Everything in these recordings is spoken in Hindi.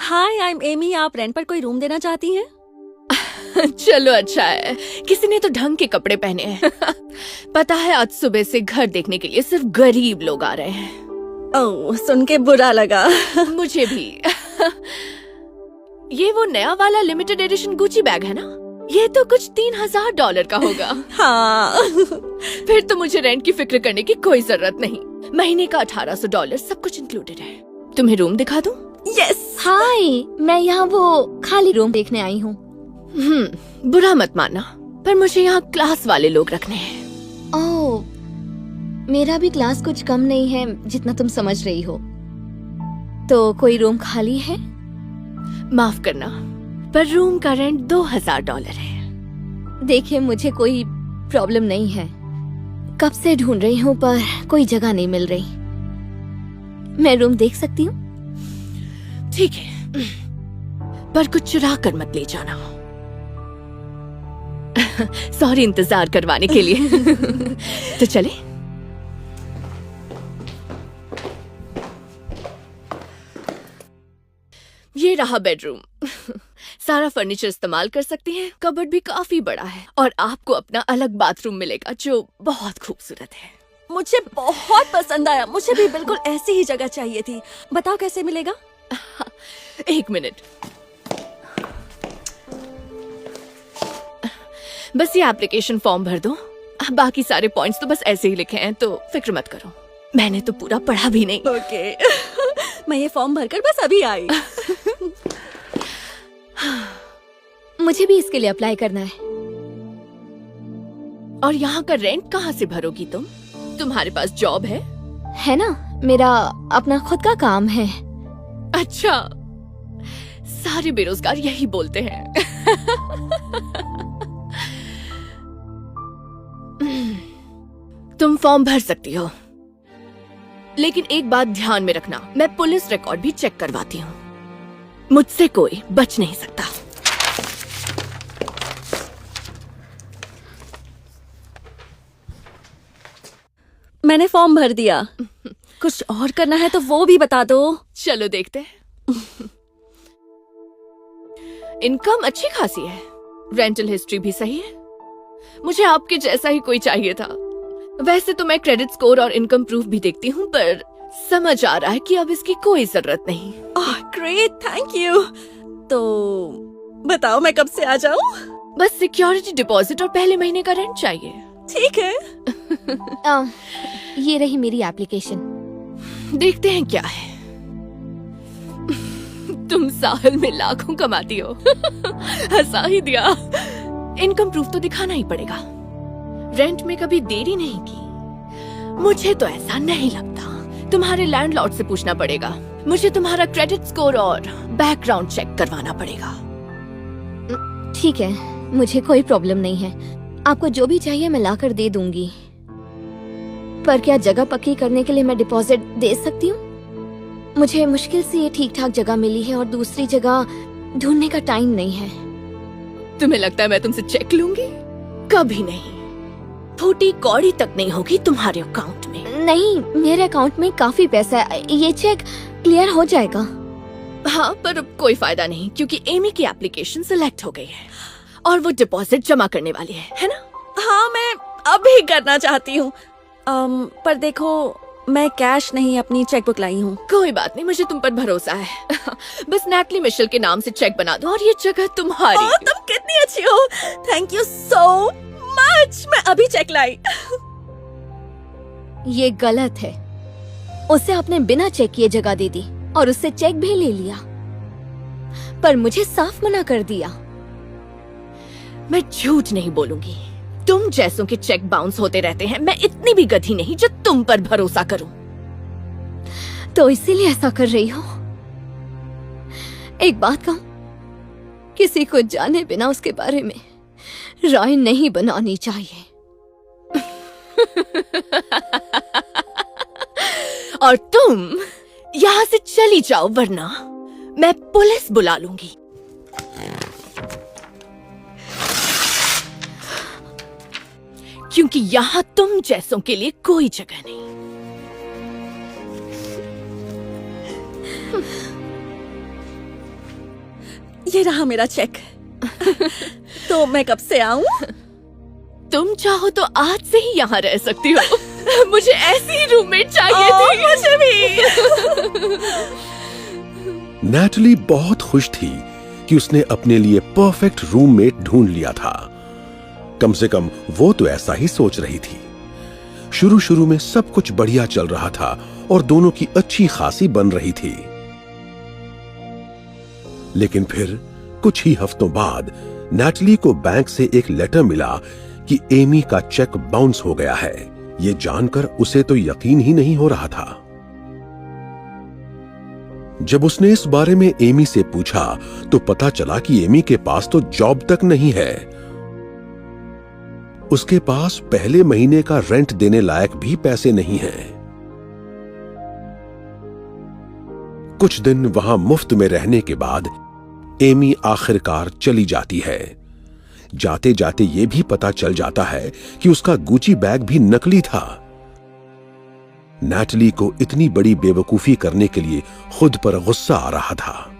Hi, I am Amy. आप रेंट पर कोई रूम देना चाहती हैं? चलो अच्छा है, किसी ने तो ढंग के कपड़े पहने हैं। पता है आज सुबह से घर देखने के लिए सिर्फ गरीब लोग आ रहे हैं। ओह, सुन के बुरा लगा। मुझे भी। ये वो नया वाला लिमिटेड एडिशन गुची बैग है ना? ये तो कुछ $3000 का होगा। हाँ। फिर तो मुझे रेंट की फिक्र करने की कोई जरूरत नहीं। महीने का $1800 सब कुछ इंक्लूडेड है। तुम्हें रूम दिखा दूं? यस। हाय, मैं यहाँ वो खाली रूम देखने आई हूँ। बुरा मत मानना, पर मुझे यहाँ क्लास वाले लोग रखने हैं। ओह, मेरा भी क्लास कुछ कम नहीं है जितना तुम समझ रही हो। तो कोई रूम खाली है? माफ करना, पर रूम का रेंट $2000 है। देखिए, मुझे कोई प्रॉब्लम नहीं है। कब से ढूंढ रही हूँ पर कोई जगह नहीं मिल रही। मैं रूम देख सकती हूँ? ठीक है, पर कुछ चुरा कर मत ले जाना। सॉरी इंतजार करवाने के लिए। तो चले। ये रहा बेडरूम। सारा फर्नीचर इस्तेमाल कर सकती हैं। कबर्ड भी काफी बड़ा है और आपको अपना अलग बाथरूम मिलेगा जो बहुत खूबसूरत है। मुझे बहुत पसंद आया। मुझे भी बिल्कुल ऐसी ही जगह चाहिए थी। बताओ कैसे मिलेगा? एक मिनट, बस ये एप्लीकेशन फॉर्म भर दो। बाकी सारे पॉइंट्स तो बस ऐसे ही लिखे हैं, तो फिक्र मत करो। मैंने तो पूरा पढ़ा भी नहीं। ओके। मैं ये फॉर्म भरकर बस अभी आई। मुझे भी इसके लिए अप्लाई करना है। और यहाँ का रेंट कहाँ से भरोगी तुम? तुम्हारे पास जॉब है ना? मेरा अपना खुद का काम है। अच्छा, सारे बेरोजगार यही बोलते हैं। तुम फॉर्म भर सकती हो, लेकिन एक बात ध्यान में रखना, मैं पुलिस रिकॉर्ड भी चेक करवाती हूँ। मुझसे कोई बच नहीं सकता। मैंने फॉर्म भर दिया। कुछ और करना है तो वो भी बता दो। चलो देखते हैं। इनकम अच्छी खासी है, रेंटल हिस्ट्री भी सही है। मुझे आपके जैसा ही कोई चाहिए था। वैसे तो मैं क्रेडिट स्कोर और इनकम प्रूफ भी देखती हूँ, पर समझ आ रहा है कि अब इसकी कोई जरूरत नहीं। Great, thank you. तो बताओ मैं कब से आ जाऊँ? बस सिक्योरिटी डिपॉजिट और पहले महीने का रेंट चाहिए। ठीक है। ये रही मेरी एप्लीकेशन। देखते हैं क्या है। तुम साल में लाखों कमाती हो। हंसा ही दिया। इनकम प्रूफ तो दिखाना ही पड़ेगा। रेंट में कभी देरी नहीं की। मुझे तो ऐसा नहीं लगता। तुम्हारे लैंडलॉर्ड से पूछना पड़ेगा। मुझे तुम्हारा क्रेडिट स्कोर और बैकग्राउंड चेक करवाना पड़ेगा। ठीक है, मुझे कोई प्रॉब्लम नहीं है। आपको जो भी चाहिए मैं लाकर दे दूंगी। पर क्या जगह पक्की करने के लिए मैं डिपॉजिट दे सकती हूँ? मुझे मुश्किल से ये ठीक ठाक जगह मिली है और दूसरी जगह ढूंढने का टाइम नहीं है। तुम्हें लगता है मैं तुमसे चेक लूंगी? कभी नहीं। फूटी कौड़ी तक नहीं होगी तुम्हारे अकाउंट में। नहीं, मेरे अकाउंट में काफी पैसा है। ये चेक क्लियर हो जाएगा। हाँ, पर अब कोई फायदा नहीं, क्योंकि एमी की एप्लीकेशन सिलेक्ट हो गई है और वो डिपॉजिट जमा करने वाली है ना? हाँ, मैं अभी करना चाहती हूँ। पर देखो, मैं कैश नहीं अपनी चेकबुक लाई हूँ। कोई बात नहीं, मुझे तुम पर भरोसा है। बस नैटली मिशेल के नाम से चेक बना दो और ये जगह तुम्हारी। ओह, तुम कितनी अच्छी हो। Thank you so much. मैं अभी चेक लाई। ये गलत है। उसे आपने बिना चेक किए जगह दे दी और उससे चेक भी ले लिया, पर मुझे साफ मना कर दिया। मैं झूठ नहीं बोलूंगी। तुम जैसों के चेक बाउंस होते रहते हैं। मैं इतनी भी गधी नहीं जो तुम पर भरोसा करूं। तो इसीलिए ऐसा कर रही हो? एक बात कहूं, किसी को जाने बिना उसके बारे में राय नहीं बनानी चाहिए। और तुम यहाँ से चली जाओ, वरना मैं पुलिस बुला लूंगी। क्योंकि यहाँ तुम जैसों के लिए कोई जगह नहीं। ये रहा मेरा चेक। तो मैं कब से आऊं? तुम चाहो तो आज से ही यहाँ रह सकती हो। मुझे ऐसी रूममेट चाहिए थी। मुझे भी। नैटली बहुत खुश थी कि उसने अपने लिए परफेक्ट रूममेट ढूंढ लिया था। कम से कम वो तो ऐसा ही सोच रही थी। शुरू शुरू में सब कुछ बढ़िया चल रहा था और दोनों की अच्छी खासी बन रही थी। लेकिन फिर कुछ ही हफ्तों बाद नैटली को बैंक से एक लेटर मिला कि एमी का चेक बाउंस हो गया है। ये जानकर उसे तो यकीन ही नहीं हो रहा था। जब उसने इस बारे में एमी से पूछा तो पता चला कि एमी के पास तो जॉब तक नहीं है। उसके पास पहले महीने का रेंट देने लायक भी पैसे नहीं हैं। कुछ दिन वहां मुफ्त में रहने के बाद एमी आखिरकार चली जाती है। जाते जाते यह भी पता चल जाता है कि उसका गुची बैग भी नकली था। नैटली को इतनी बड़ी बेवकूफी करने के लिए खुद पर गुस्सा आ रहा था।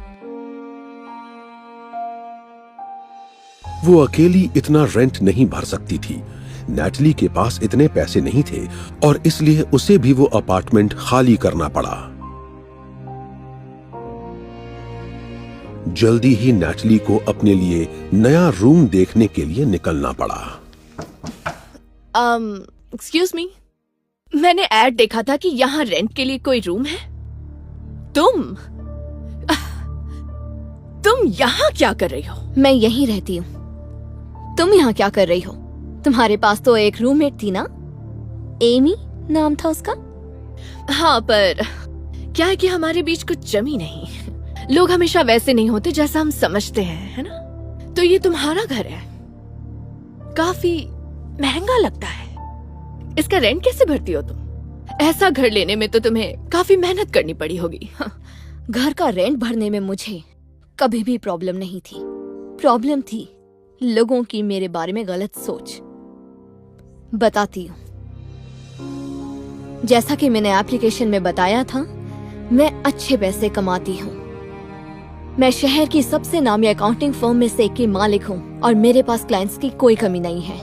वो अकेली इतना रेंट नहीं भर सकती थी। नैटली के पास इतने पैसे नहीं थे और इसलिए उसे भी वो अपार्टमेंट खाली करना पड़ा। जल्दी ही नैटली को अपने लिए नया रूम देखने के लिए निकलना पड़ा। एक्सक्यूज मी, मैंने ऐड देखा था कि यहाँ रेंट के लिए कोई रूम है। तुम यहाँ क्या कर रही हो? मैं यहीं रहती हूँ। तुम यहाँ क्या कर रही हो? तुम्हारे पास तो एक रूममेट थी ना, एमी नाम था उसका। हाँ, पर क्या है कि हमारे बीच कुछ जमी नहीं। लोग हमेशा वैसे नहीं होते जैसा हम समझते हैं, है ना? तो ये तुम्हारा घर है, काफी महंगा लगता है। इसका रेंट कैसे भरती हो तुम? ऐसा घर लेने में तो तुम्हें काफी मेहनत करनी पड़ी होगी। हाँ। घर का रेंट भरने में मुझे कभी भी प्रॉब्लम नहीं थी। प्रॉब्लम थी लोगों की मेरे बारे में गलत सोच। बताती हूँ। जैसा कि मैंने एप्लीकेशन में बताया था, मैं अच्छे पैसे कमाती हूँ। मैं शहर की सबसे नामी अकाउंटिंग फर्म में से एक की मालिक हूँ और मेरे पास क्लाइंट्स की कोई कमी नहीं है।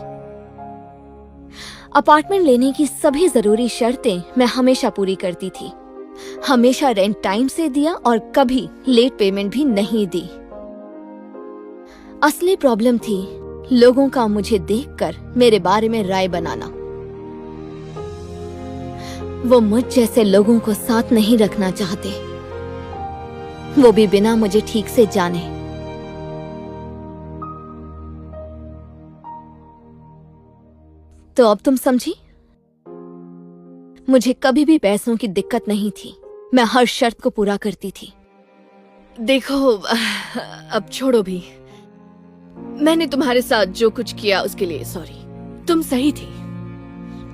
अपार्टमेंट लेने की सभी जरूरी शर्तें मैं हमेशा पूरी करती थी। हमेशा रेंट टाइम से दिया और कभी लेट पेमेंट भी नहीं दी। असली प्रॉब्लम थी लोगों का मुझे देखकर मेरे बारे में राय बनाना। वो मुझ जैसे लोगों को साथ नहीं रखना चाहते, वो भी बिना मुझे ठीक से जाने। तो अब तुम समझी? मुझे कभी भी पैसों की दिक्कत नहीं थी। मैं हर शर्त को पूरा करती थी। देखो, अब छोड़ो भी। मैंने तुम्हारे साथ जो कुछ किया उसके लिए सॉरी। तुम सही थी।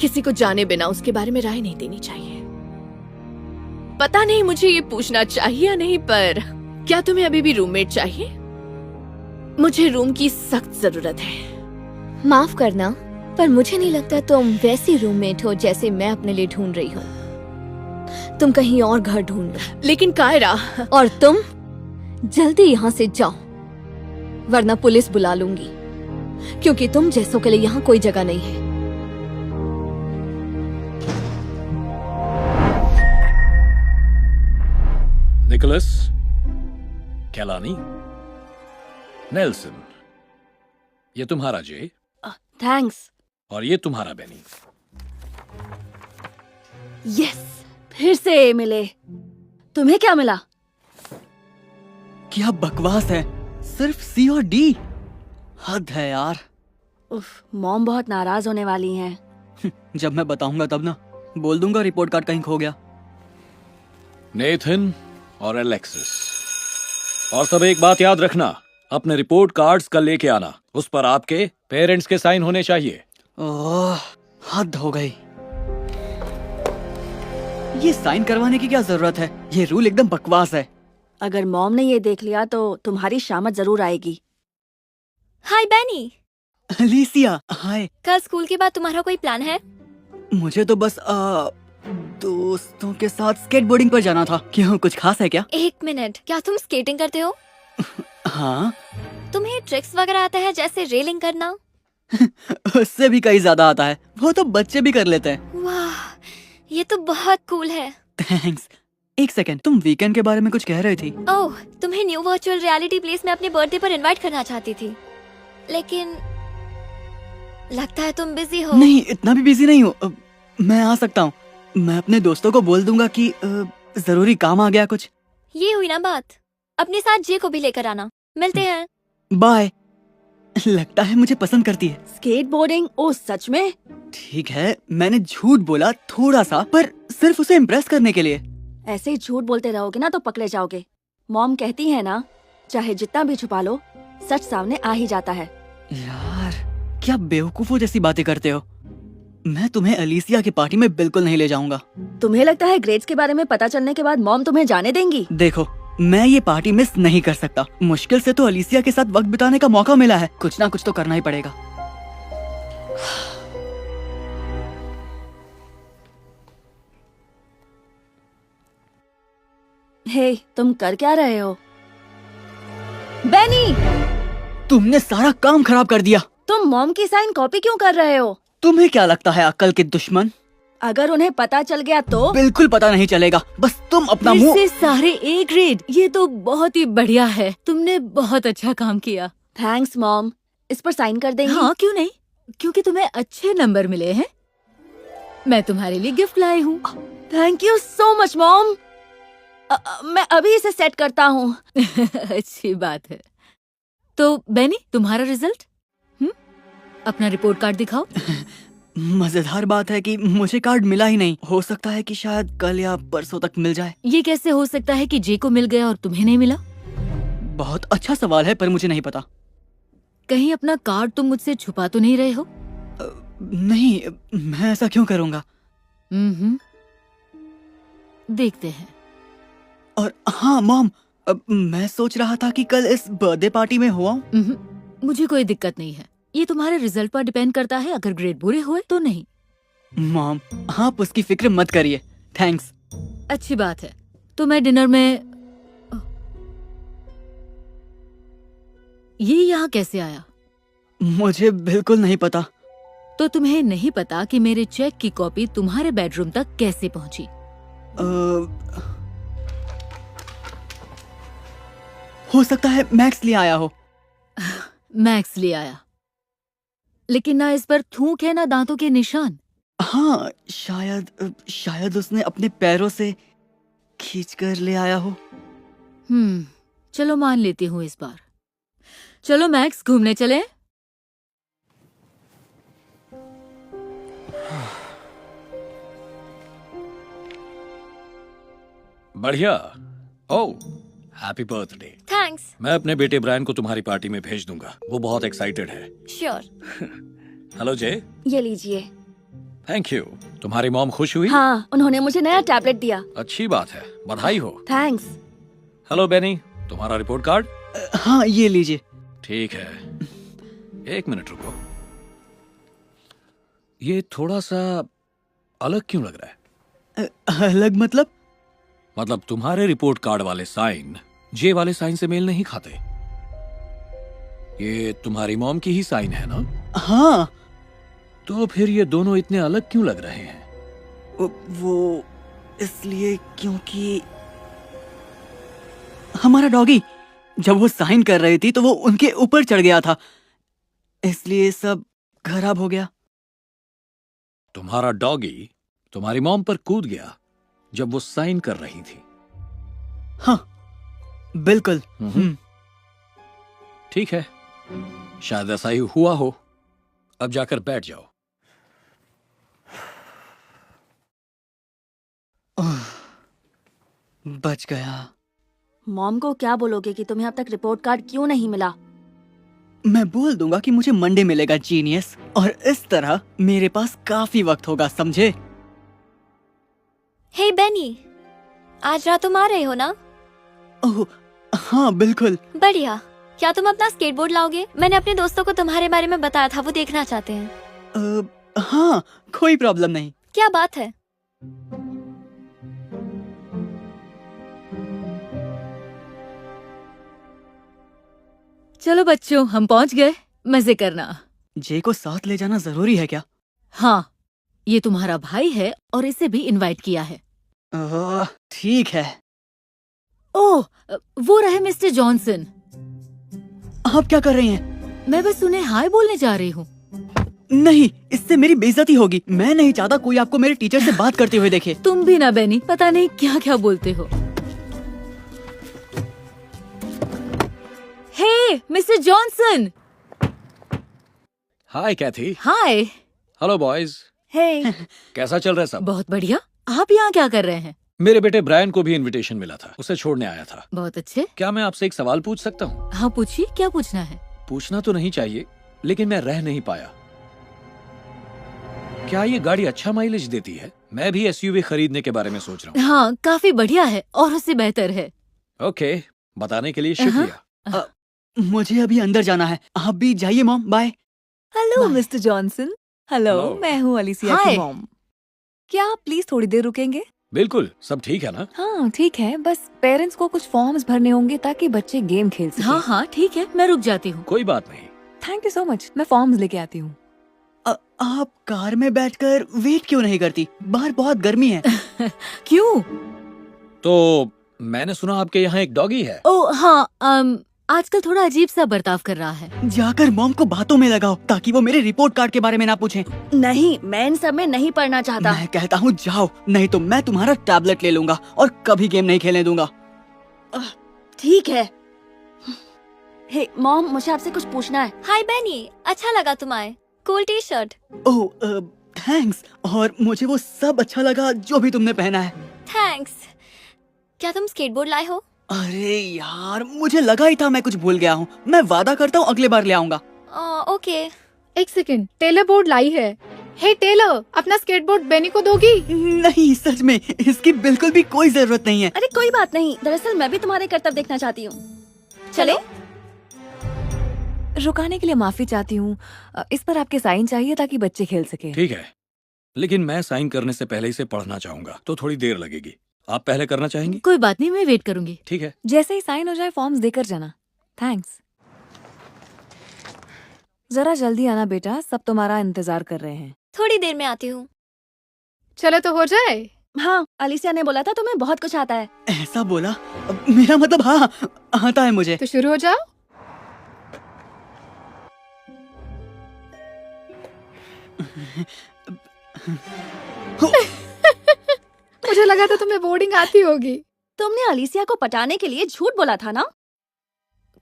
किसी को जाने बिना उसके बारे में राय नहीं देनी चाहिए। पता नहीं मुझे ये पूछना चाहिए या नहीं, पर क्या तुम्हें अभी भी रूममेट चाहिए? मुझे रूम की सख्त जरूरत है। माफ करना, पर मुझे नहीं लगता तुम वैसी रूममेट हो जैसे मैं अपने लिए ढूंढ रही हूँ। तुम कहीं और घर ढूंढ लो। लेकिन कायरा, और तुम जल्दी यहाँ से जाओ, वरना पुलिस बुला लूंगी, क्योंकि तुम जैसों के लिए यहाँ कोई जगह नहीं है। निकोलस, कैलानी, नेल्सन, ये तुम्हारा जे थैंक्स। और ये तुम्हारा बेनी। यस, फिर से मिले। तुम्हें क्या मिला? क्या बकवास है, सिर्फ सी और डी। हद है यार। उफ, मॉम बहुत नाराज होने वाली हैं। जब मैं बताऊंगा तब ना, बोल दूंगा रिपोर्ट कार्ड कहीं खो गया। नेथन और एलेक्सिस, और सब एक बात याद रखना, अपने रिपोर्ट कार्ड्स कल लेके आना। उस पर आपके पेरेंट्स के साइन होने चाहिए। ओह, हद हो गई। ये साइन करवाने की क्या जरूरत है? ये रूल एकदम बकवास है। अगर मॉम ने ये देख लिया तो तुम्हारी शामत जरूर आएगी। हाय बेनी। अलीसिया, हाय। कल स्कूल के बाद तुम्हारा कोई प्लान है? मुझे तो बस दोस्तों के साथ स्केटबोर्डिंग पर जाना था। क्यों, कुछ खास है क्या? एक मिनट, क्या तुम स्केटिंग करते हो? हाँ तुम्हें ट्रिक्स वगैरह आता है, जैसे रेलिंग करना? उससे भी कहीं ज्यादा आता है, वो तो बच्चे भी कर लेते हैं। वाह, ये तो बहुत कूल है। थैंक्स। एक सेकंड, तुम वीकेंड के बारे में कुछ कह रही थी। ओह, तुम्हें न्यू वर्चुअल रियलिटी प्लेस में अपने बर्थडे पर इनवाइट करना चाहती थी, लेकिन लगता है तुम बिजी हो। नहीं, इतना भी बिजी नहीं हूँ। मैं आ सकता हूँ। मैं अपने दोस्तों को बोल दूंगा कि जरूरी काम आ गया कुछ। ये हुई ना बात। अपने साथ जे को भी लेकर आना। मिलते हैं। बाय। लगता है मुझे पसंद करती है। स्केटबोर्डिंग? ओ सच में? ठीक है, मैंने झूठ बोला थोड़ा सा, पर सिर्फ उसे इम्प्रेस करने के लिए। ऐसे ही झूठ बोलते रहोगे ना तो पकड़े जाओगे। मॉम कहती है ना, चाहे जितना भी छुपा लो, सच सामने आ ही जाता है। यार, क्या बेवकूफों जैसी बातें करते हो। मैं तुम्हें अलीसिया की पार्टी में बिल्कुल नहीं ले जाऊंगा। तुम्हें लगता है ग्रेड्स के बारे में पता चलने के बाद मॉम तुम्हें जाने देंगी? देखो, मैं ये पार्टी मिस नहीं कर सकता। मुश्किल से तो अलीसिया के साथ वक्त बिताने का मौका मिला है। कुछ ना कुछ तो करना ही पड़ेगा। हे, तुम कर क्या रहे हो? बेनी, तुमने सारा काम खराब कर दिया। तुम मॉम की साइन कॉपी क्यों कर रहे हो? तुम्हें क्या लगता है अक्ल के दुश्मन? अगर उन्हें पता चल गया तो? बिल्कुल पता नहीं चलेगा। बस तुम अपना फिर मुंह। से सारे ए ग्रेड। ये तो बहुत ही बढ़िया है, तुमने बहुत अच्छा काम किया। Thanks mom. इस पर साइन कर देंगी? हाँ, क्यों नहीं, क्योंकि तुम्हें अच्छे नंबर मिले हैं। मैं तुम्हारे लिए गिफ्ट लाई हूँ। Thank you so much mom. मैं अभी इसे सेट करता हूँ। अच्छी बात है। तो बेनी, तुम्हारा रिजल्ट? अपना रिपोर्ट कार्ड दिखाओ। मजेदार बात है कि मुझे कार्ड मिला ही नहीं। हो सकता है कि शायद कल या परसों तक मिल जाए। ये कैसे हो सकता है कि जे को मिल गया और तुम्हें नहीं मिला? बहुत अच्छा सवाल है, पर मुझे नहीं पता। कहीं अपना कार्ड तुम मुझसे छुपा तो नहीं रहे हो? नहीं, मैं ऐसा क्यों करूँगा। देखते हैं। और हाँ मॉम, मैं सोच रहा था कि कल इस बर्थडे पार्टी में हुआ। मुझे कोई दिक्कत नहीं है। ये तुम्हारे रिजल्ट पर डिपेंड करता है। अगर ग्रेड बुरे हुए तो नहीं। मॉम, आप उसकी फिक्र मत करिए। थैंक्स। अच्छी बात है। तो मैं डिनर में ये यहाँ कैसे आया? मुझे बिल्कुल नहीं पता। तो तुम्हें नहीं पता कि मेरे चेक की कॉपी तुम्हारे बेडरूम तक कैसे पहुंची? हो सकता है मैक्स ले आया हो। मैक्स ले आया, लेकिन ना इस पर थूक है ना दांतों के निशान। हाँ, शायद उसने अपने पैरों से खींचकर ले आया हो। चलो मान लेती हूँ इस बार। चलो मैक्स, घूमने चलें? बढ़िया। ओह, हैप्पी बर्थडे। थैंक्स। मैं अपने बेटे ब्रायन को तुम्हारी पार्टी में भेज दूंगा। वो बहुत एक्साइटेड है। श्योर। हेलो जे। ये लीजिए। Thank you. तुम्हारी मॉम खुश हुई? हाँ, उन्होंने मुझे नया टैबलेट दिया। अच्छी बात है, बधाई हो। थैंक्स। हेलो बेनी, तुम्हारा रिपोर्ट कार्ड? हाँ, ये लीजिए। ठीक है, एक मिनट रुको। ये थोड़ा सा अलग क्यों लग रहा है? अलग मतलब? मतलब तुम्हारे रिपोर्ट कार्ड वाले साइन जे वाले साइन से मेल नहीं खाते। ये तुम्हारी मॉम की ही साइन है ना? हाँ। तो फिर ये दोनों इतने अलग क्यों लग रहे हैं? वो इसलिए क्योंकि हमारा डॉगी जब वो साइन कर रही थी तो वो उनके ऊपर चढ़ गया था, इसलिए सब खराब हो गया। तुम्हारा डॉगी तुम्हारी मॉम पर कूद गया जब वो साइन कर रही थी? हाँ, बिल्कुल। ठीक है, शायद ऐसा ही हुआ हो। अब जाकर बैठ जाओ। बच गया। मॉम को क्या बोलोगे कि तुम्हें अब तक रिपोर्ट कार्ड क्यों नहीं मिला? मैं बोल दूंगा कि मुझे मंडे मिलेगा जीनियस, और इस तरह मेरे पास काफी वक्त होगा, समझे? हे बेनी, आज रात तुम आ रहे हो ना? ओह हाँ, बिल्कुल। बढ़िया। क्या तुम अपना स्केटबोर्ड लाओगे? मैंने अपने दोस्तों को तुम्हारे बारे में बताया था, वो देखना चाहते हैं। हाँ, कोई प्रॉब्लम नहीं। क्या बात है? चलो बच्चों, हम पहुंच गए। मजे करना। जे को साथ ले जाना जरूरी है क्या? हाँ, ये तुम्हारा भाई है और इसे भी इनवाइट किया है। ठीक है। ओह, वो रहे मिस्टर जॉनसन। आप क्या कर रही हैं? मैं बस उन्हें हाय बोलने जा रही हूँ। नहीं, इससे मेरी बेइज्जती होगी। मैं नहीं चाहता कोई आपको मेरे टीचर से बात करते हुए देखे। तुम भी ना बेनी, पता नहीं क्या क्या बोलते हो। Hey mister Johnson. Hi Kathy. Hi. Hello boys. Hey कैसा चल रहा है सब? बहुत बढ़िया। आप यहाँ क्या कर रहे हैं? मेरे बेटे ब्रायन को भी इनविटेशन मिला था, उसे छोड़ने आया था। बहुत अच्छे। क्या मैं आपसे एक सवाल पूछ सकता हूँ? हाँ पूछिए, क्या पूछना है? पूछना तो नहीं चाहिए, लेकिन मैं रह नहीं पाया। क्या ये गाड़ी अच्छा माइलेज देती है? मैं भी एसयूवी खरीदने के बारे में सोच रहा हाँ, काफी बढ़िया है और उससे बेहतर है। हूँ। ओके, बताने के लिए शुक्रिया। मुझे अभी अंदर जाना है। आप भी जाइए mom, bye. Hello Bye. Mister Johnson. Hello, Hello. मैं हूँ अलिसिया Hi. की मॉम। क्या आप प्लीज थोड़ी देर रुकेंगे? बिल्कुल, सब ठीक है ना? हाँ ठीक है, बस पेरेंट्स को कुछ फॉर्म्स भरने होंगे ताकि बच्चे गेम खेल सकें। हाँ हाँ ठीक है, मैं रुक जाती हूँ। कोई बात नहीं। थैंक यू सो मच, मैं फॉर्म्स लेके आती हूँ। आप कार में बैठकर वेट क्यों नहीं करती? बाहर बहुत गर्मी है। क्यों? तो मैंने सुना आपके यहाँ एक डॉगी है। ओ हाँ, आजकल थोड़ा अजीब सा बर्ताव कर रहा है। जाकर मॉम को बातों में लगाओ ताकि वो मेरे रिपोर्ट कार्ड के बारे में ना पूछें। नहीं, मैं इन सब में नहीं पढ़ना चाहता। मैं कहता हूँ जाओ, नहीं तो मैं तुम्हारा टैबलेट ले लूंगा और कभी गेम नहीं खेलने दूंगा। ठीक है। हे मॉम, मुझे आपसे कुछ पूछना है। हाय बेनी, अच्छा लगा तुम आए। Cool T shirt. ओह थैंक्स। और मुझे वो सब अच्छा लगा जो भी तुमने पहना है। थैंक्स। क्या तुम स्केटबोर्ड लाए हो? अरे यार, मुझे लगा ही था मैं कुछ भूल गया हूँ। मैं वादा करता हूँ अगले बार ले आऊंगा। ओके। एक सेकंड, टेलर बोर्ड लाई है। हे टेलर, अपना स्केटबोर्ड बेनी को दोगी? नहीं, सच में इसकी बिल्कुल भी कोई जरूरत नहीं है। अरे कोई बात नहीं, दरअसल मैं भी तुम्हारे करतब देखना चाहती हूँ। चले? रुकाने के लिए माफी चाहती हूँ। इस पर आपके साइन चाहिए ताकि बच्चे खेल सके। ठीक है, लेकिन मैं साइन करने से पहले इसे पढ़ना चाहूंगा, तो थोड़ी देर लगेगी। आप पहले करना चाहेंगी? कोई बात नहीं, मैं वेट करूंगी। ठीक है। जैसे ही साइन हो जाए फॉर्म्स देकर जाना। थैंक्स। जरा जल्दी आना बेटा, सब तुम्हारा इंतजार कर रहे हैं। थोड़ी देर में आती हूँ। चलो तो हो जाए। हाँ, अलिसिया ने बोला था तुम्हें बहुत कुछ आता है। ऐसा बोला? मेरा मतलब हाँ, आता है मुझे। तो शुरू हो जाओ। मुझे लगा था तुम्हें बोर्डिंग आती होगी। तुमने अलिसिया को पटाने के लिए झूठ बोला था ना?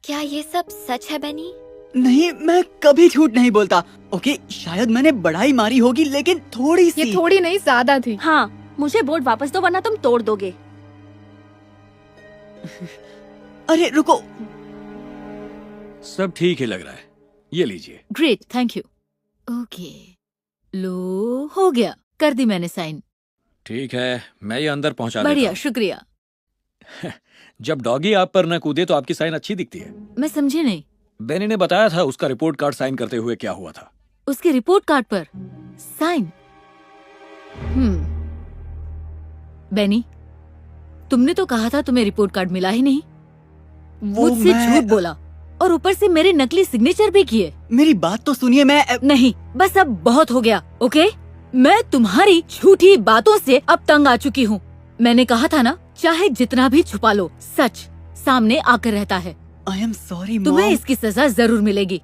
क्या ये सब सच है बेनी? नहीं, मैं कभी झूठ नहीं बोलता। ओके, शायद मैंने बड़ाई मारी होगी, लेकिन थोड़ी सी। ये थोड़ी नहीं, ज्यादा थी। हाँ, मुझे बोर्ड वापस दो वरना तुम तोड़ दोगे। अरे रुको। सब ठीक ही लग रहा है, ये लीजिए। Great, thank you. ओके, लो हो गया, कर दी मैंने साइन। ठीक है, मैं ये अंदर पहुंचा देता बढ़िया, हूं। शुक्रिया। जब डॉगी आप पर न कूदे तो आपकी साइन अच्छी दिखती है। मैं समझी नहीं। बेनी ने बताया था उसका रिपोर्ट कार्ड साइन करते हुए क्या हुआ था। उसके रिपोर्ट कार्ड पर साइन? बेनी, तुमने तो कहा था तुम्हें रिपोर्ट कार्ड मिला ही नहीं। वो मुझसे मैं- झूठ बोला और ऊपर से मेरे नकली सिग्नेचर भी किए। मेरी बात तो सुनिए। मैं नहीं, बस अब बहुत हो गया। ओके, मैं तुम्हारी झूठी बातों से अब तंग आ चुकी हूँ। मैंने कहा था ना, चाहे जितना भी छुपा लो, सच सामने आकर रहता है। आई एम सॉरी तुम्हें मॉम। इसकी सजा जरूर मिलेगी।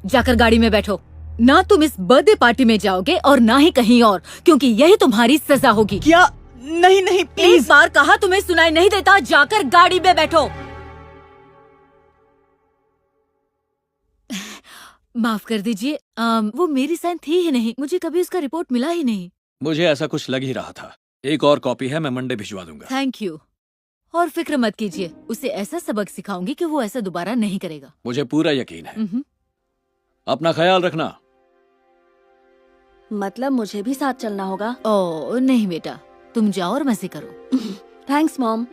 जाकर गाड़ी में बैठो। ना तुम इस बर्थडे पार्टी में जाओगे और ना ही कहीं और, क्योंकि यही तुम्हारी सजा होगी। क्या? नहीं नहीं, एक प्लीज। बार कहा, तुम्हें सुनाई नहीं देता? जाकर गाड़ी में बैठो। माफ कर दीजिए, वो मेरी साइन थी ही नहीं। मुझे कभी उसका रिपोर्ट मिला ही नहीं। मुझे ऐसा कुछ लग ही रहा था। एक और कॉपी है, मैं मंडे भिजवा दूंगा। Thank you. और फिक्र मत कीजिए, उसे ऐसा सबक सिखाऊंगी कि वो ऐसा दोबारा नहीं करेगा। मुझे पूरा यकीन है। मम्हम। अपना ख्याल रखना। मतलब मुझे भी साथ चलना होगा? ओ नहीं बेटा, तुम जाओ और मजे करो। Thanks mom.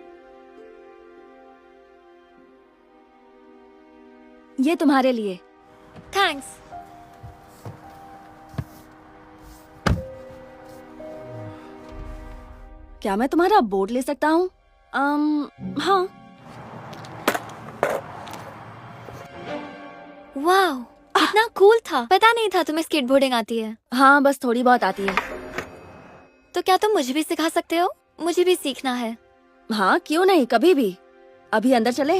ये तुम्हारे लिए। थैंक्स। क्या मैं तुम्हारा बोर्ड ले सकता हूँ? हाँ। वाह, कितना कूल था। पता नहीं था तुम्हें स्केटबोर्डिंग आती है। हाँ, बस थोड़ी बहुत आती है। तो क्या तुम मुझे भी सिखा सकते हो? मुझे भी सीखना है। हाँ, क्यों नहीं, कभी भी। अभी अंदर चले?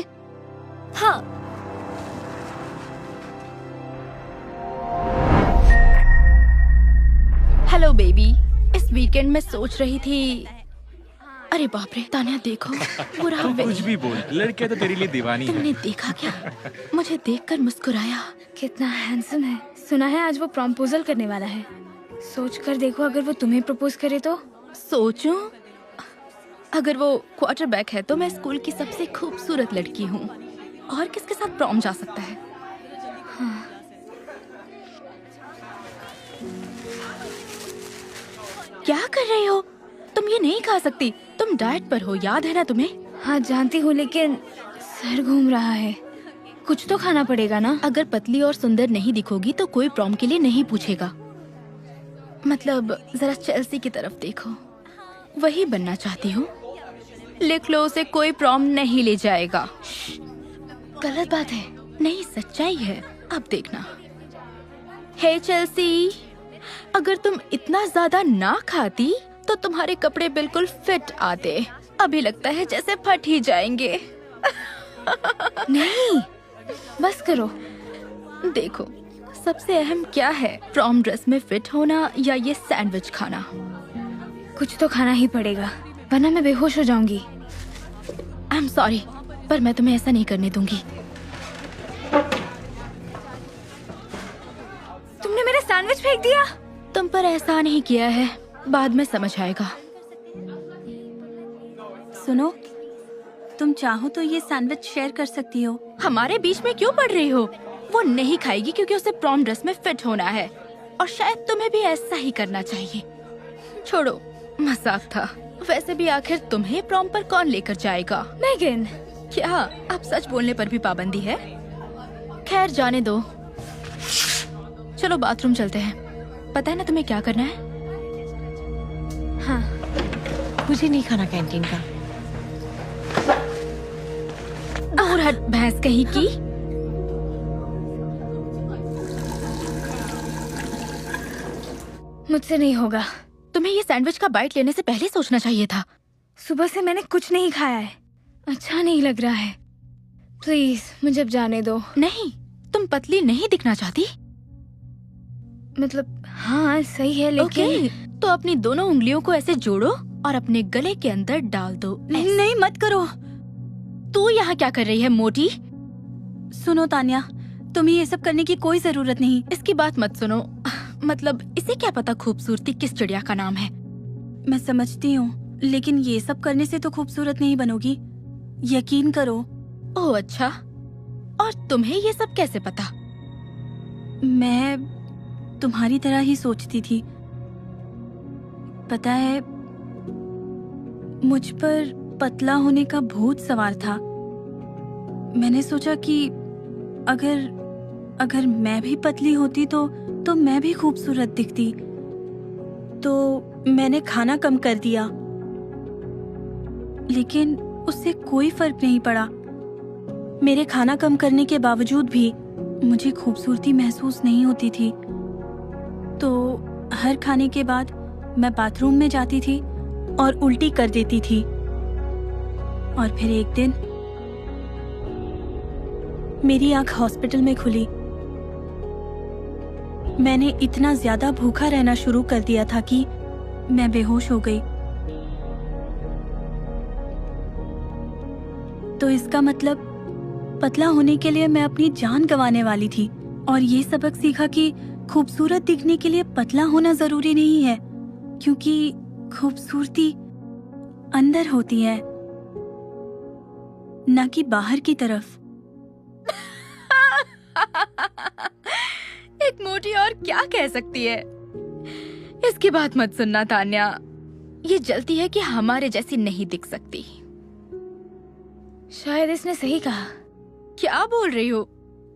हाँ। हेलो बेबी, इस वीकेंड में सोच रही थी। अरे बाप रे तान्या, देखो पूरा कुछ भी बोल, लड़कियां तो तेरे लिए दीवानी तुमने है। देखा क्या? मुझे देखकर मुस्कुराया। कितना हैंडसम है। सुना है आज वो प्रॉम्पोजल करने वाला है। सोच कर देखो, अगर वो तुम्हें प्रपोज करे तो। सोचूं? अगर वो क्वार्टरबैक है तो मैं स्कूल की सबसे खूबसूरत लड़की हूँ, और किसके साथ प्रॉम जा सकता है? हाँ। क्या कर रही हो तुम? ये नहीं खा सकती, तुम डाइट पर हो, याद है ना तुम्हें? हाँ जानती हूँ, लेकिन सर घूम रहा है। कुछ तो खाना पड़ेगा ना। अगर पतली और सुंदर नहीं दिखोगी तो कोई प्रॉम के लिए नहीं पूछेगा। मतलब जरा चेल्सी की तरफ देखो, वही बनना चाहती हूँ। लिख लो, उसे कोई प्रॉम नहीं ले जाएगा। गलत बात है। नहीं, सच्चाई है। अब देखना। हे चेल्सी, अगर तुम इतना ज्यादा ना खाती तो तुम्हारे कपड़े बिल्कुल फिट आते। अभी लगता है जैसे फट ही जाएंगे। नहीं, बस करो। देखो, सबसे अहम क्या है, प्रॉम ड्रेस में फिट होना या ये सैंडविच खाना? कुछ तो खाना ही पड़ेगा, वरना मैं बेहोश हो जाऊंगी। आई एम सॉरी, पर मैं तुम्हें ऐसा नहीं करने दूंगी। तुमने मेरा सैंडविच फेंक दिया। तुम पर एहसान नहीं किया है, बाद में समझ आएगा। सुनो, तुम चाहो तो ये सैंडविच शेयर कर सकती हो। हमारे बीच में क्यों पड़ रही हो? वो नहीं खाएगी क्योंकि उसे प्रॉम ड्रेस में फिट होना है, और शायद तुम्हें भी ऐसा ही करना चाहिए। छोड़ो, मजाक था। वैसे भी आखिर तुम्हें प्रॉम पर कौन लेकर जाएगा? मैगन। क्या अब सच बोलने पर भी पाबंदी है? खैर जाने दो, चलो बाथरूम चलते हैं। पता है ना तुम्हें क्या करना है? हाँ। मुझे नहीं खाना कैंटीन का। और हट भैंस कहीं की। मुझसे नहीं होगा। तुम्हें ये सैंडविच का बाइट लेने से पहले सोचना चाहिए था। सुबह से मैंने कुछ नहीं खाया है, अच्छा नहीं लग रहा है। प्लीज मुझे अब जाने दो। नहीं, तुम पतली नहीं दिखना चाहती? मतलब हाँ सही है, लेकिन ओके, तो अपनी दोनों उंगलियों को ऐसे जोड़ो और अपने गले के अंदर डाल दो। नहीं, मत करो। तू यहाँ क्या कर रही है मोटी? सुनो तान्या, तुम्हें ये सब करने की कोई जरूरत नहीं। इसकी बात मत सुनो। मतलब इसे क्या पता खूबसूरती किस चिड़िया का नाम है? मैं समझती हूँ, लेकिन ये सब करने से तो खूबसूरत नहीं बनोगी, यकीन करो। ओह अच्छा, और तुम्हें ये सब कैसे पता? मैं तुम्हारी तरह ही सोचती थी। पता है, मुझ पर पतला होने का भूत सवार था। मैंने सोचा कि अगर मैं भी पतली होती तो मैं भी खूबसूरत दिखती। तो मैंने खाना कम कर दिया, लेकिन उससे कोई फर्क नहीं पड़ा। मेरे खाना कम करने के बावजूद भी मुझे खूबसूरती महसूस नहीं होती थी। तो हर खाने के बाद मैं बाथरूम में जाती थी और उल्टी कर देती थी। और फिर एक दिन मेरी आंख हॉस्पिटल में खुली। मैंने इतना ज्यादा भूखा रहना शुरू कर दिया था कि मैं बेहोश हो गई। तो इसका मतलब पतला होने के लिए मैं अपनी जान गंवाने वाली थी। और ये सबक सीखा कि खूबसूरत दिखने के लिए पतला होना जरूरी नहीं है, क्योंकि खूबसूरती अंदर होती है, ना कि बाहर की तरफ। एक मोटी और क्या कह सकती है? इसकी बात मत सुनना तान्या, ये जलती है कि हमारे जैसी नहीं दिख सकती। शायद इसने सही कहा। क्या बोल रही हो?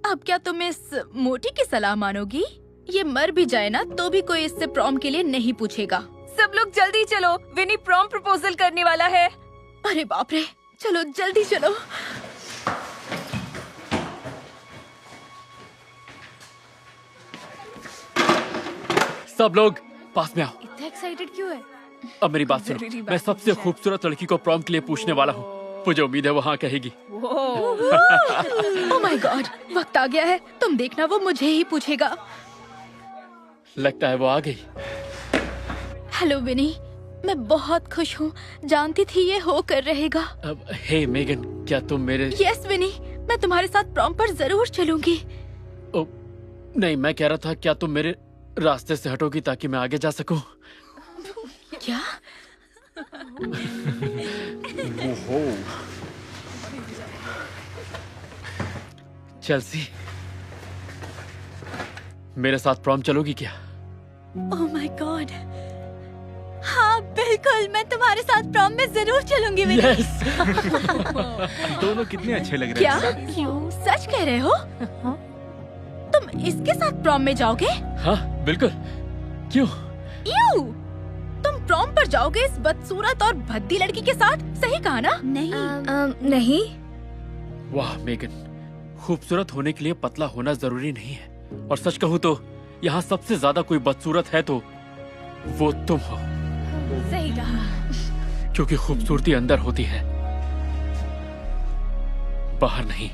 अब क्या तुम इस मोटी की सलाह मानोगी? ये मर भी जाए ना तो भी कोई इससे प्रॉम के लिए नहीं पूछेगा। सब लोग जल्दी चलो, विनी प्रॉम प्रपोजल करने वाला है। अरे बाप रे, चलो जल्दी चलो। सब लोग पास में आओ। इतना एक्साइटेड क्यों है? अब मेरी बात सुनो, मैं सबसे खूबसूरत लड़की को प्रॉम के लिए पूछने वाला हूँ। मुझे उम्मीद है वो हाँ कहेगी। ओह माय गॉड, वक्त आ गया है। तुम देखना, वो मुझे ही पूछेगा। लगता है वो आ गई। हेलो विनी, मैं बहुत खुश हूँ। जानती थी ये हो कर रहेगा। अब हे मेगन, क्या तुम मेरे... यस विनी, मैं तुम्हारे साथ प्रॉम पर जरूर चलूंगी। ओ, नहीं, मैं कह रहा था क्या तुम मेरे रास्ते से हटोगी ताकि मैं आगे जा सकूं? क्या? ओहो। चेल्सी, मेरे साथ प्रॉम चलोगी क्या? ओह माय गॉड, हाँ बिल्कुल, मैं तुम्हारे साथ प्रॉम में जरूर चलूंगी। यस। दोनों कितने अच्छे लग रहे क्या? हैं। क्यों? सच कह रहे हो? तुम इसके साथ प्रॉम में जाओगे? हाँ बिल्कुल। क्यों? यू, तुम प्रॉम पर जाओगे इस बदसूरत और भद्दी लड़की के साथ? सही कहा ना? नहीं नहीं। वाह मेगन, खूबसूरत होने के लिए पतला होना जरूरी नहीं है। और सच कहूँ तो यहाँ सबसे ज्यादा कोई बदसूरत है तो वो तुम हो। सही कहा। क्योंकि खूबसूरती अंदर होती है, बाहर नहीं।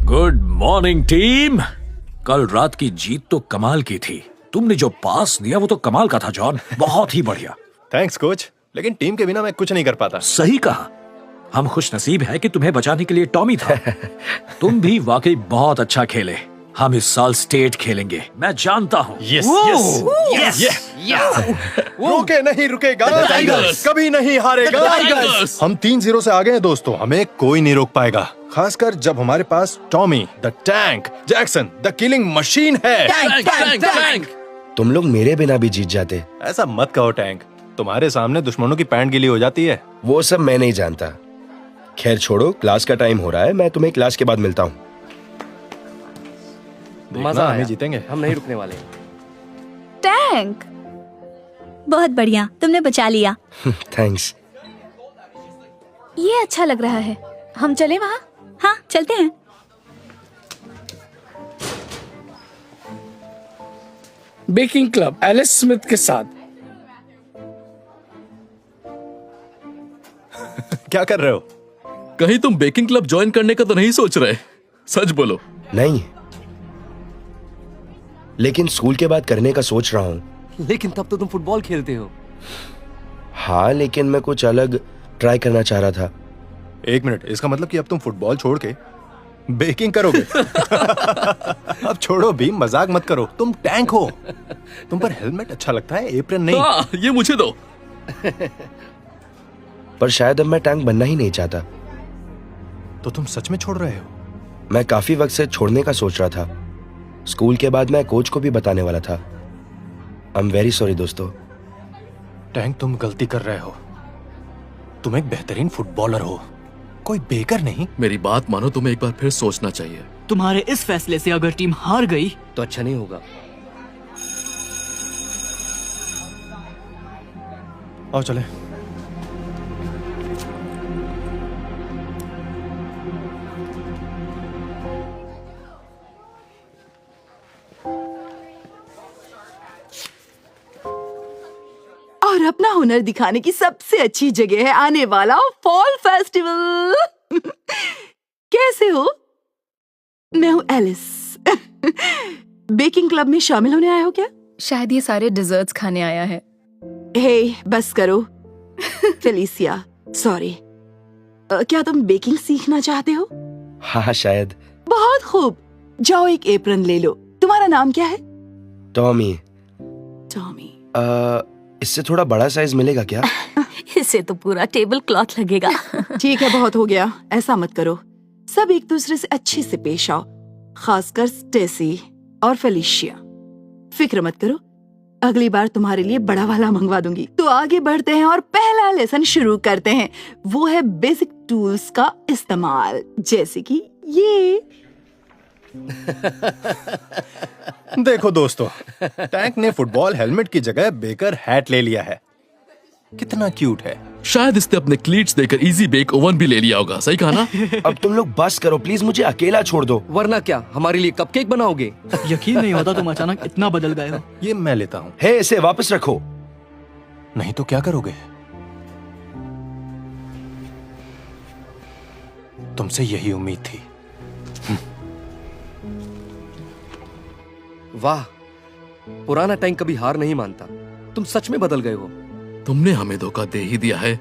Good morning team. कल रात की जीत तो कमाल की थी। तुमने जो पास दिया वो तो कमाल का था जॉन, बहुत ही बढ़िया। थैंक्स कोच, लेकिन टीम के बिना मैं कुछ नहीं कर पाता। सही कहा। हम खुश नसीब है कि तुम्हें बचाने के लिए टॉमी था। तुम भी वाकई बहुत अच्छा खेले। हम इस साल स्टेट खेलेंगे, मैं जानता हूँ। Yes yes yes. रोके नहीं रुकेगा, कभी नहीं हारेगा। हम 3-0 से आगे हैं दोस्तों, हमें कोई नहीं रोक पाएगा। खासकर जब हमारे पास Tommy the tank Jackson the killing machine है। टैंक। तुम लोग मेरे बिना भी जीत जाते। ऐसा मत कहो टैंक, तुम्हारे सामने दुश्मनों की पैंट गीली हो जाती है। वो सब मैं नहीं जानता। खैर छोड़ो, क्लास का टाइम हो रहा है, मैं तुम्हें क्लास के बाद मिलता हूँ। मजा आया, जीतेंगे, हम नहीं रुकने वाले। टैंक, बहुत बढ़िया, तुमने बचा लिया। थैंक्स। ये अच्छा लग रहा है, हम चले वहाँ? हाँ चलते हैं। बेकिंग क्लब एलिस स्मिथ के साथ। क्या कर रहे हो? कहीं तुम बेकिंग क्लब ज्वाइन करने का तो नहीं सोच रहे? सच बोलो। नहीं, लेकिन स्कूल के बाद करने का सोच रहा हूँ। लेकिन तब तो तुम फुटबॉल खेलते हो। हाँ, लेकिन मैं कुछ अलग ट्राई करना चाह रहा था। एक मिनट, इसका मतलब कि अब तुम फुटबॉल छोड़ के बेकिंग करोगे? अब छोड़ो भी, मजाक मत करो, तुम टैंक हो। तुम पर हेलमेट अच्छा लगता है, एप्रन नहीं। हाँ, ये मुझे दो। पर शायद अब मैं टैंक बनना ही नहीं चाहता। तो तुम सच में छोड़ रहे हो? मैं काफी वक्त से छोड़ने का सोच रहा था। स्कूल के बाद मैं कोच को भी बताने वाला था। आई एम वेरी सॉरी दोस्तों। टैंक, तुम गलती कर रहे हो। तुम एक बेहतरीन फुटबॉलर हो, कोई बेकर नहीं। मेरी बात मानो, तुम्हें एक बार फिर सोचना चाहिए। तुम्हारे इस फैसले से अगर टीम हार गई तो अच्छा नहीं होगा। आओ चले। और अपना हुनर दिखाने की सबसे अच्छी जगह है आने वाला फॉल फेस्टिवल। कैसे हो? मैं हूँ एलिस। बेकिंग क्लब में शामिल होने आए हो क्या? शायद ये सारे डिजर्ट्स खाने आया है। हे बस करो। Felicia, sorry. क्या तुम बेकिंग सीखना चाहते हो? हाँ शायद। बहुत खूब, जाओ एक एप्रन ले लो। तुम्हारा नाम क्या है? टॉमी। टॉमी। इससे थोड़ा बड़ा साइज मिलेगा क्या? इससे तो पूरा टेबल क्लॉथ लगेगा। ठीक है, बहुत हो गया, ऐसा मत करो। सब एक दूसरे से अच्छे से पेश आओ, खासकर स्टेसी और फेलिशिया। फिक्र मत करो, अगली बार तुम्हारे लिए बड़ा वाला मंगवा दूंगी। तो आगे बढ़ते हैं और पहला लेसन शुरू करते हैं। वो है बेसिक टूल्स का इस्तेमाल, जैसे कि ये। देखो दोस्तों, टैंक ने फुटबॉल हेलमेट की जगह बेकर हैट ले लिया है। कितना क्यूट है। शायद इसने अपने क्लीट्स देकर इजी बेक ओवन भी ले लिया होगा। सही कहा ना? अब तुम लोग बस करो प्लीज, मुझे अकेला छोड़ दो। वरना क्या हमारे लिए कपकेक बनाओगे? यकीन नहीं होता तुम अचानक इतना बदल गए हो। ये मैं लेता हूँ। हे, इसे वापस रखो। नहीं तो क्या करोगे? तुमसे यही उम्मीद थी। वाह, पुराना टैंक कभी हार नहीं मानता। तुम सच में बदल गए हो। तुमने हमें धोखा दे ही दिया है,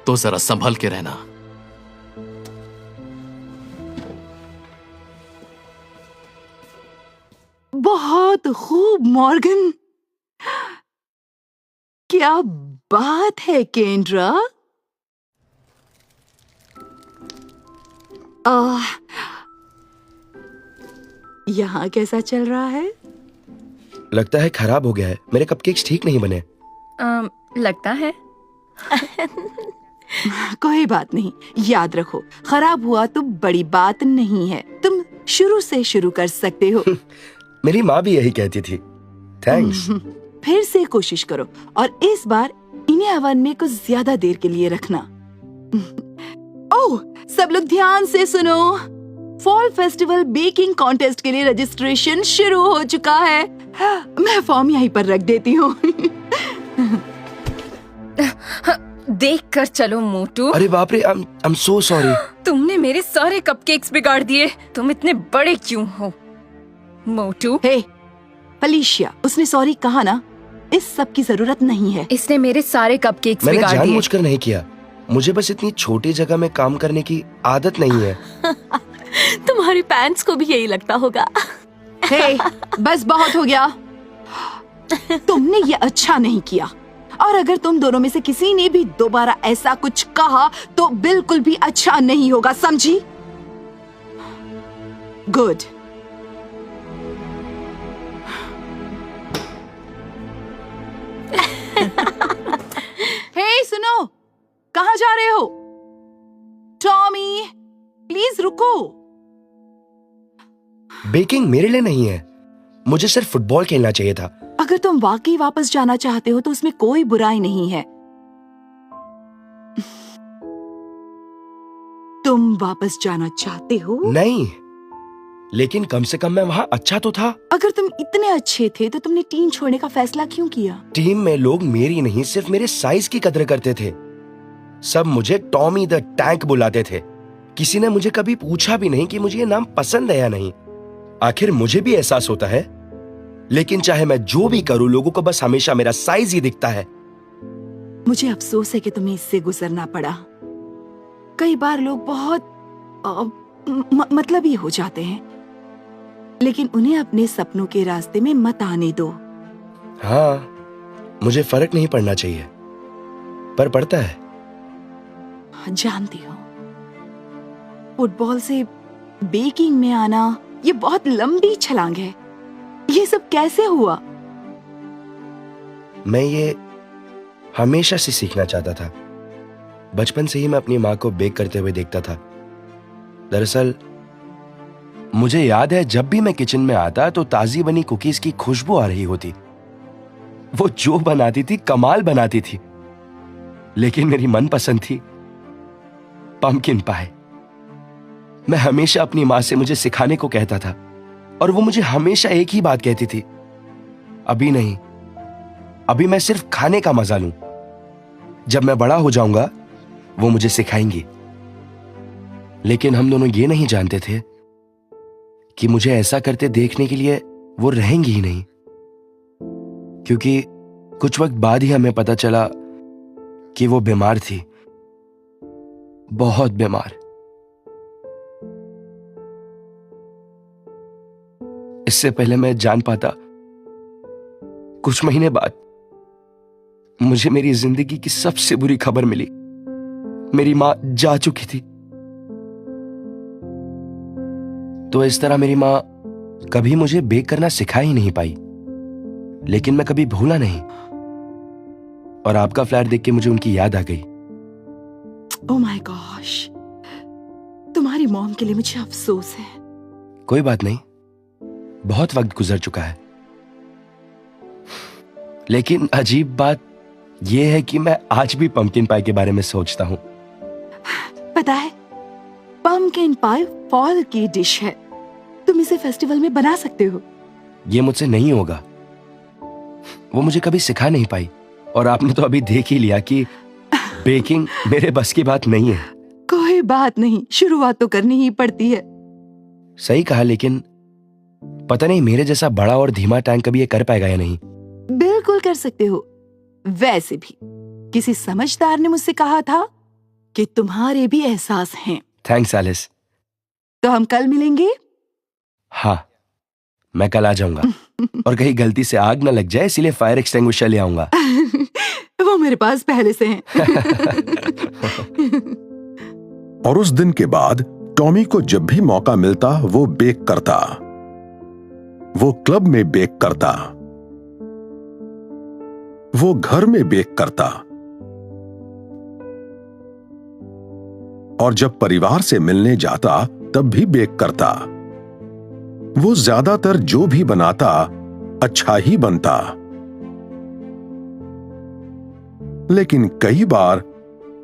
तो जरा संभल के रहना। बहुत खूब मॉर्गन, क्या बात है केंद्रा। यहाँ कैसा चल रहा है? लगता है खराब हो गया है। मेरे कपकेक्स ठीक नहीं बने। लगता है। कोई बात नहीं, याद रखो खराब हुआ तो बड़ी बात नहीं है। तुम शुरू से शुरू कर सकते हो। मेरी माँ भी यही कहती थी। थैंक्स। फिर से कोशिश करो और इस बार इन्हें ओवन में कुछ ज्यादा देर के लिए रखना। ओह, सब लोग ध्यान से सुनो। फॉल फेस्टिवल बेकिंग कॉन्टेस्ट के लिए रजिस्ट्रेशन शुरू हो चुका है। मैं फॉर्म यहीं पर रख देती हूँ। देख कर चलो मोटू। अरे बाप रे, आई एम सो सॉरी। तुमने मेरे सारे कपकेक्स बिगाड़ दिए। तुम इतने बड़े क्यों हो मोटू? हे फलिशिया, उसने सॉरी कहा ना। इस सब की जरूरत नहीं है। इसने मेरे सारे कपकेक्स बिगाड़ दिए। मैंने जानबूझकर नहीं किया। मुझे बस इतनी छोटी जगह में काम करने की आदत नहीं है। तुम्हारी पैंट्स को भी यही लगता होगा। हे, बस बहुत हो गया। तुमने ये अच्छा नहीं किया, और अगर तुम दोनों में से किसी ने भी दोबारा ऐसा कुछ कहा तो बिल्कुल भी अच्छा नहीं होगा, समझी? गुड। हे सुनो, कहाँ जा रहे हो? टॉमी, प्लीज रुको। बेकिंग मेरे लिए नहीं है। मुझे सिर्फ फुटबॉल खेलना चाहिए था। अगर तुम वाकई वापस जाना चाहते हो तो उसमें कोई बुराई नहीं है। तुम वापस जाना चाहते हो? नहीं, लेकिन कम से कम मैं वहाँ अच्छा तो था। अगर तुम इतने अच्छे थे तो तुमने टीम छोड़ने का फैसला क्यों किया? टीम में लोग मेरी नहीं, सिर्फ मेरे साइज की कदर करते थे। सब मुझे टॉमी द टैंक बुलाते थे। किसी ने मुझे कभी पूछा भी नहीं कि मुझे ये नाम पसंद है या नहीं। आखिर मुझे भी एहसास होता है, लेकिन चाहे मैं जो भी करूं, लोगों को बस हमेशा मेरा साइज ही दिखता है। मुझे अफसोस है कि तुम्हें इससे गुजरना पड़ा। कई बार लोग बहुत मतलबी हो जाते हैं, लेकिन उन्हें अपने सपनों के रास्ते में मत आने दो। हाँ, मुझे फर्क नहीं पड़ना चाहिए, पर पड़ता है। जानती हो, फुटबॉल से बेकिंग में आना ये बहुत लंबी छलांग है। ये सब कैसे हुआ? मैं ये हमेशा से सीखना चाहता था। बचपन से ही मैं अपनी माँ को बेक करते हुए देखता था। दरअसल मुझे याद है, जब भी मैं किचन में आता तो ताजी बनी कुकीज की खुशबू आ रही होती। वो जो बनाती थी कमाल बनाती थी, लेकिन मेरी मनपसंद थी पम्पकिन पाई। मैं हमेशा अपनी माँ से मुझे सिखाने को कहता था, और वो मुझे हमेशा एक ही बात कहती थी, अभी नहीं, अभी मैं सिर्फ खाने का मजा लूं। जब मैं बड़ा हो जाऊंगा वो मुझे सिखाएंगी। लेकिन हम दोनों ये नहीं जानते थे कि मुझे ऐसा करते देखने के लिए वो रहेंगी ही नहीं, क्योंकि कुछ वक्त बाद ही हमें पता चला कि वो बीमार थी, बहुत बीमार। इससे पहले मैं जान पाता, कुछ महीने बाद मुझे मेरी जिंदगी की सबसे बुरी खबर मिली। मेरी मां जा चुकी थी। तो इस तरह मेरी मां कभी मुझे बेक करना सिखा ही नहीं पाई, लेकिन मैं कभी भूला नहीं। और आपका फ्लैट देख के मुझे उनकी याद आ गई। ओह माय गॉश, तुम्हारी मॉम के लिए मुझे अफसोस है। कोई बात नहीं, बहुत वक्त गुजर चुका है। लेकिन अजीब बात यह है कि मैं आज भी पंपकिन पाई के बारे में सोचता हूँ। पता है, पम्पकिन पाई फॉल की डिश है। तुम इसे फेस्टिवल में बना सकते हो। ये मुझसे नहीं होगा, वो मुझे कभी सिखा नहीं पाई। और आपने तो अभी देख ही लिया कि बेकिंग मेरे बस की बात नहीं है। कोई बात नहीं, शुरुआत तो करनी ही पड़ती है। सही कहा, लेकिन पता नहीं मेरे जैसा बड़ा और धीमा टैंक कभी ये कर पाएगा या नहीं। बिल्कुल कर सकते हो। वैसे भी किसी समझदार ने मुझसे कहा था कि तुम्हारे भी एहसास हैं। Thanks Alice. तो हम कल मिलेंगे? हाँ, मैं कल आ जाऊंगा। और कहीं गलती से आग न लग जाए, इसलिए फायर एक्सटिंग्विशर ले आऊंगा। वो मेरे पास पहले से हैं। और उस दिन के बाद टॉमी को जब भी मौका मिलता वो बेक करता। वो क्लब में बेक करता, वो घर में बेक करता, और जब परिवार से मिलने जाता तब भी बेक करता। वो ज्यादातर जो भी बनाता अच्छा ही बनता, लेकिन कई बार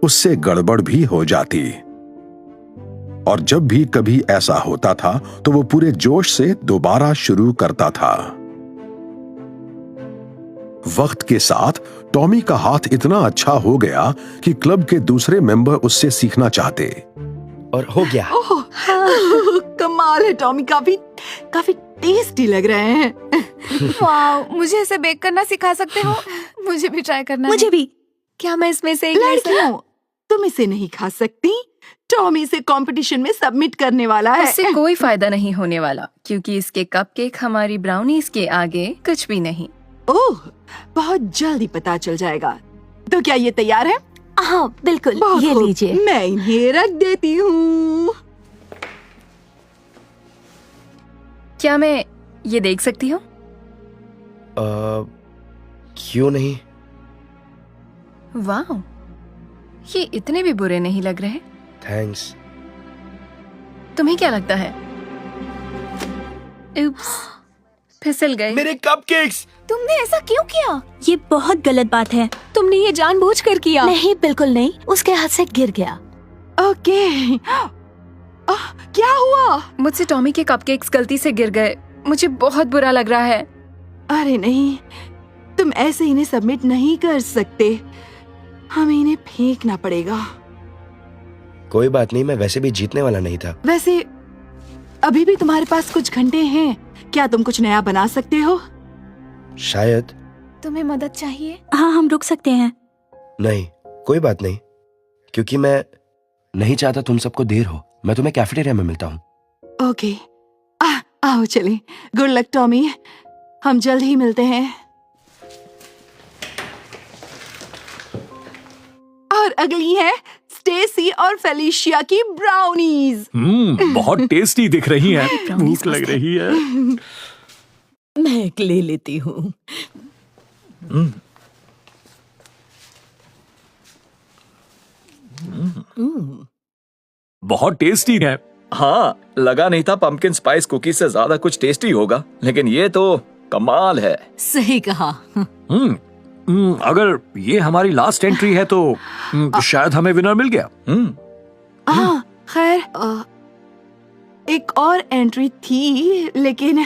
उससे गड़बड़ भी हो जाती। और जब भी कभी ऐसा होता था तो वो पूरे जोश से दोबारा शुरू करता था। वक्त के साथ टॉमी का हाथ इतना अच्छा हो गया कि क्लब के दूसरे मेंबर उससे सीखना चाहते। और हो गया। ओह, कमाल है टॉमी, काफी टेस्टी लग रहे हैं। वाओ, मुझे ऐसे बेक करना सिखा सकते हो? मुझे भी ट्राई करना है। मुझे भी। क्या मैं इसमें से एक लड़कियों, तुम इसे नहीं खा सकती। टॉमी इसे कंपटीशन में सबमिट करने वाला है। उससे कोई फायदा नहीं होने वाला, क्योंकि इसके कपकेक हमारी ब्राउनीज के आगे कुछ भी नहीं। ओह, बहुत जल्दी पता चल जाएगा। तो क्या ये तैयार है? हाँ बिल्कुल, ये लीजिए। मैं इन्हें रख देती हूँ। क्या मैं ये देख सकती हूँ? क्यों नहीं? वाह, ये इतने भी बुरे नहीं लग रहे। थैंक्स। तुम्हें क्या लगता है? उप्स, फिसल गए मेरे कपकेक्स। तुमने ऐसा क्यों किया? ये बहुत गलत बात है। तुमने ये जानबूझकर किया। नहीं, बिल्कुल नहीं, उसके हाथ से गिर गया। ओके। क्या हुआ? मुझसे टॉमी के कपकेक्स गलती से गिर गए। मुझे बहुत बुरा लग रहा है। अरे नहीं, तुम ऐसे इन्हें सबमिट नहीं कर सकते। हमें इन्हें फेंकना पड़ेगा। कोई बात नहीं, मैं वैसे भी जीतने वाला नहीं था। वैसे अभी भी तुम्हारे पास कुछ घंटे हैं। क्या तुम कुछ नया बना सकते हो? शायद। तुम्हें मदद चाहिए? हाँ, हम रुक सकते हैं। नहीं, कोई बात नहीं, क्योंकि मैं नहीं चाहता तुम सबको देर हो। मैं तुम्हें कैफेटेरिया में मिलता हूँ। ओके, आओ चलें। गुड लक टॉमी, हम जल्द ही मिलते हैं। और अगली है स्टेसी और फेलिशिया की ब्राउनीज। बहुत टेस्टी दिख रही हैं। भूख लग रही है। मैं एक ले लेती हूँ। बहुत टेस्टी है। हाँ, लगा नहीं था पंपकिन स्पाइस कुकीज से ज्यादा कुछ टेस्टी होगा, लेकिन ये तो कमाल है। सही कहा। अगर ये हमारी लास्ट एंट्री है तो शायद हमें विनर मिल गया। हाँ, खैर एक और एंट्री थी, लेकिन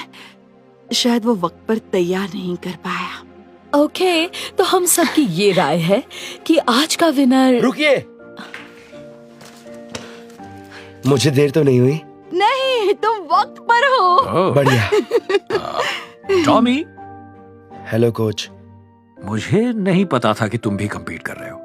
शायद वो वक्त पर तैयार नहीं कर पाया। ओके, तो हम सबकी ये राय है कि आज का विनर। रुकिए, मुझे देर तो नहीं हुई? नहीं, तुम वक्त पर हो। बढ़िया। टॉमी। Hello coach. मुझे नहीं पता था कि तुम भी compete कर रहे हो।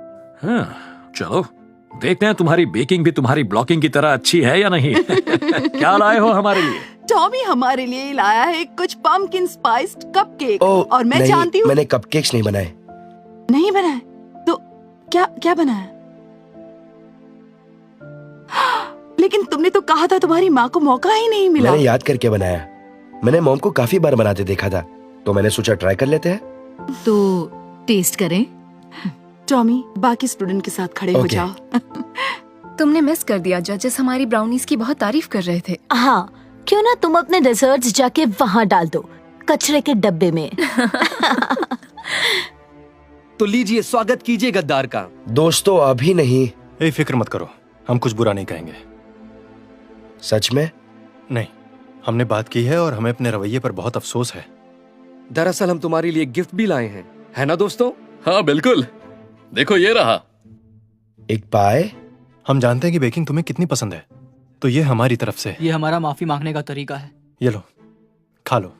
हाँ, चलो देखते हैं तुम्हारी बेकिंग भी तुम्हारी ब्लॉकिंग की तरह अच्छी है या नहीं। क्या लाए हो हमारे लिए? टॉमी हमारे लिए लाया है कुछ पम्पकिन स्पाइस्ड कपकेक। और मैं नहीं, जानती हूँ मैंने कपकेक्स नहीं बनाए। नहीं बनाए तो क्या बनाया? लेकिन तुमने तो कहा था तुम्हारी माँ को मौका ही नहीं मिला। मैंने याद करके बनाया। मैंने मॉम को काफी बार बनाते देखा था, तो मैंने सोचा ट्राई कर लेते हैं। तो टेस्ट करें। टॉमी, बाकी स्टूडेंट के साथ खड़े हो जाओ। तुमने मिस कर दिया, जजेस हमारी ब्राउनीज की बहुत तारीफ कर रहे थे। हाँ, क्यों ना तुम अपने डेजर्ट्स जाके वहाँ डाल दो, कचरे के डब्बे में। तो लीजिए, स्वागत कीजिए गद्दार का। दोस्तों अभी नहीं। फिक्र मत करो, हम कुछ बुरा नहीं कहेंगे। सच में? नहीं, हमने बात की है और हमें अपने रवैये पर बहुत अफसोस है। दरअसल हम तुम्हारे लिए गिफ्ट भी लाए हैं, है ना दोस्तों? हाँ बिल्कुल, देखो ये रहा। एक पाए। हम जानते हैं कि बेकिंग तुम्हें कितनी पसंद है, तो ये हमारी तरफ से। ये हमारा माफी मांगने का तरीका है। ये लो, खा लो।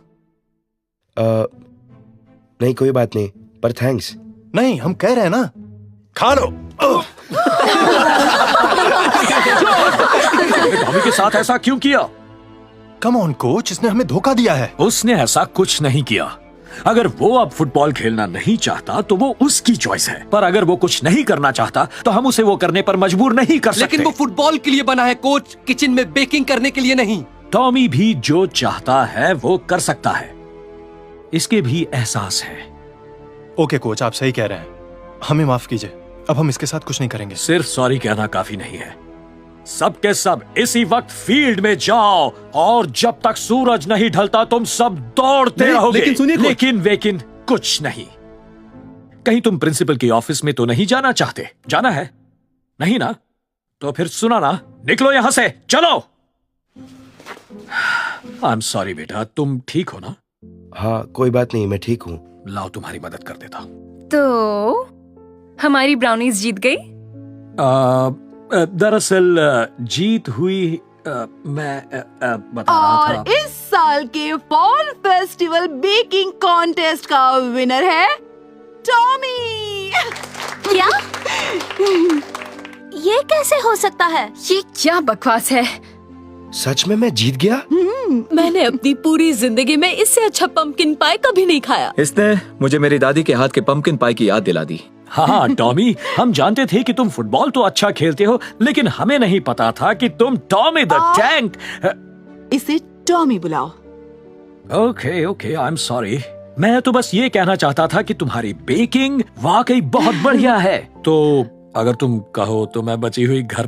नहीं कोई बात नहीं, पर थैंक्स। नहीं, हम कह रहे हैं ना, खा लो। टॉमी के साथ ऐसा क्यों किया? कम ऑन कोच, इसने हमें धोखा दिया है। उसने ऐसा कुछ नहीं किया। अगर वो अब फुटबॉल खेलना नहीं चाहता तो वो उसकी चॉइस है, पर अगर वो कुछ नहीं करना चाहता तो हम उसे वो करने पर मजबूर नहीं कर सकते। लेकिन वो फुटबॉल के लिए बना है कोच, किचन में बेकिंग करने के लिए नहीं। टॉमी भी जो चाहता है वो कर सकता है, इसके भी एहसास है। ओके कोच, आप सही कह रहे हैं, हमें माफ कीजिए, अब हम इसके साथ कुछ नहीं करेंगे। सिर्फ सॉरी कहना काफी नहीं है। सब के सब इसी वक्त फील्ड में जाओ और जब तक सूरज नहीं ढलता तुम सब दौड़ते रहोगे। लेकिन सुनिए कोच। लेकिन कुछ नहीं। कहीं तुम प्रिंसिपल के ऑफिस में तो नहीं जाना चाहते? जाना है नहीं ना? तो फिर सुना ना, निकलो यहां से, चलो। आई एम सॉरी बेटा, तुम ठीक हो ना? हाँ कोई बात नहीं, मैं ठीक हूँ। लाओ तुम्हारी मदद कर देता। तो हमारी ब्राउनीज जीत गई? दरअसल जीत हुई मैं बता रहा था। और इस साल के फॉल फेस्टिवल बेकिंग कॉन्टेस्ट का विनर है टॉमी। क्या? ये कैसे हो सकता है? ये क्या बकवास है? सच में मैं जीत गया? मैंने अपनी पूरी जिंदगी में इससे अच्छा पंपकिन पाई कभी नहीं खाया। इसने मुझे मेरी दादी के हाथ के पंपकिन पाई की याद दिला दी। हाँ टॉमी, हम जानते थे कि तुम फुटबॉल तो अच्छा खेलते हो, लेकिन हमें नहीं पता था कि तुम टॉमी द टैंक। इसे टॉमी बुलाओ। Okay okay, I am sorry. मैं तो बस ये कहना चाहता था कि तुम्हारी बेकिंग वाकई बहुत बढ़िया है। तो अगर तुम कहो तो मैं बची हुई घर